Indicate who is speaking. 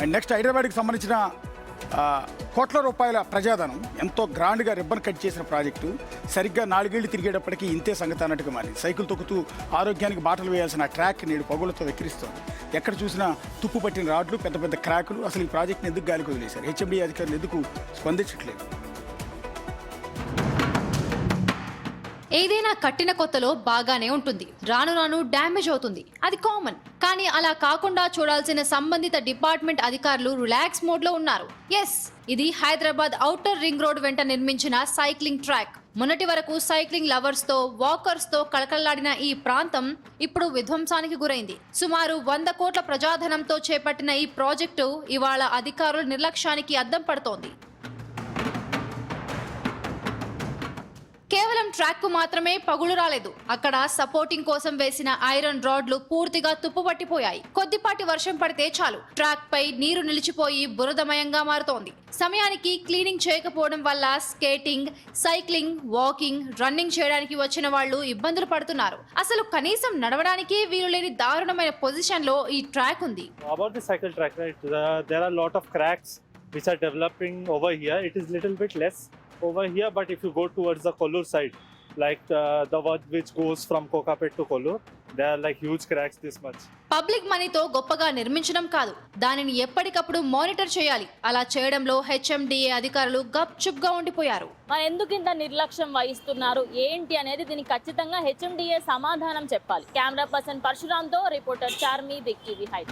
Speaker 1: And next హైదరాబాద్కి సంబంధించిన కోట్ల రూపాయల ప్రజాధనం ఎంతో గ్రాండ్గా రిబ్బన్ కట్ చేసిన ప్రాజెక్టు సరిగ్గా 4 ఏళ్లు తిరిగేటప్పటికీ ఇంతే సంగతి అన్నట్టుగా మారింది. సైకిల్ తొక్కుతూ ఆరోగ్యానికి బాటలు వేయాల్సిన ట్రాక్ నేడు పొగలతో వెక్కిరిస్తోంది. ఎక్కడ చూసినా తుప్పు పట్టిన రాడ్లు, పెద్ద పెద్ద క్రాకులు. అసలు ఈ ప్రాజెక్టుని ఎందుకు గాలికి వదిలేశారు? హెచ్ఎండి అధికారులు ఎందుకు స్పందించట్లేదు?
Speaker 2: ఏదైనా కట్టిన కొత్తలో బాగానే ఉంటుంది, రాను రాను డ్యామేజ్ అవుతుంది, అది కామన్. కానీ అలా కాకుండా చూడాల్సిన సంబంధిత డిపార్ట్మెంట్ అధికారులు రిలాక్స్ మోడ్ లో ఉన్నారు. ఎస్, ఇది హైదరాబాద్ ఔటర్ రింగ్ రోడ్ వెంట నిర్మించిన సైక్లింగ్ ట్రాక్. మొన్నటి వరకు సైక్లింగ్ లవర్స్ తో, వాకర్స్ తో కళకళలాడిన ఈ ప్రాంతం ఇప్పుడు విధ్వంసానికి గురైంది. సుమారు 100 కోట్ల ప్రజాధనంతో చేపట్టిన ఈ ప్రాజెక్టు ఇవాళ అధికారుల నిర్లక్ష్యానికి అద్దం పడుతోంది. కేవలం ట్రాక్ కు మాత్రమే పగులు రాలేదు. అక్కడ సపోర్టింగ్ కోసం వేసిన ఐరన్ రాడ్లు పూర్తిగా తుప్పుపట్టిపోయాయి. కొద్దిపాటి వర్షం పడితే చాలు ట్రాక్ పై నీరు నిలిచిపోయి బురదమయంగా మారుతోంది. సమయానికి క్లీనింగ్ చేయకపోవడం వల్ల స్కేటింగ్, సైక్లింగ్, వాకింగ్, రన్నింగ్ చేయడానికి వచ్చిన వాళ్ళు ఇబ్బందులు పడుతున్నారు. అసలు కనీసం నడవడానికి వీలు లేని దారుణమైన పొజిషన్ లో ఈ ట్రాక్ ఉంది.
Speaker 3: About the cycle track, right? There are a lot of cracks which are developing over here. It is little bit less over here, but if you go towards the Kollur side, like the one which goes from Kokapet to Kollur, there are like huge cracks this much.
Speaker 2: Public మనీతో గొప్పగా నిర్మించడం కాదు, దానిని ఎప్పటికప్పుడు monitor చేయాలి. అలా చేయడంలో HMDA అధికారులు గప్చుప్ గా ఉండిపోయారు.
Speaker 4: మరి ఎందుకు ఇంత నిర్లక్ష్యం వహిస్తున్నారు ఏంటి అనేది దీనికి ఖచ్చితంగా హెచ్ఎండిఏ సమాధానం చెప్పాలి. కెమెరా పర్సన్ పరశురామ్తో reporter Charmi, big TV Hyderabad.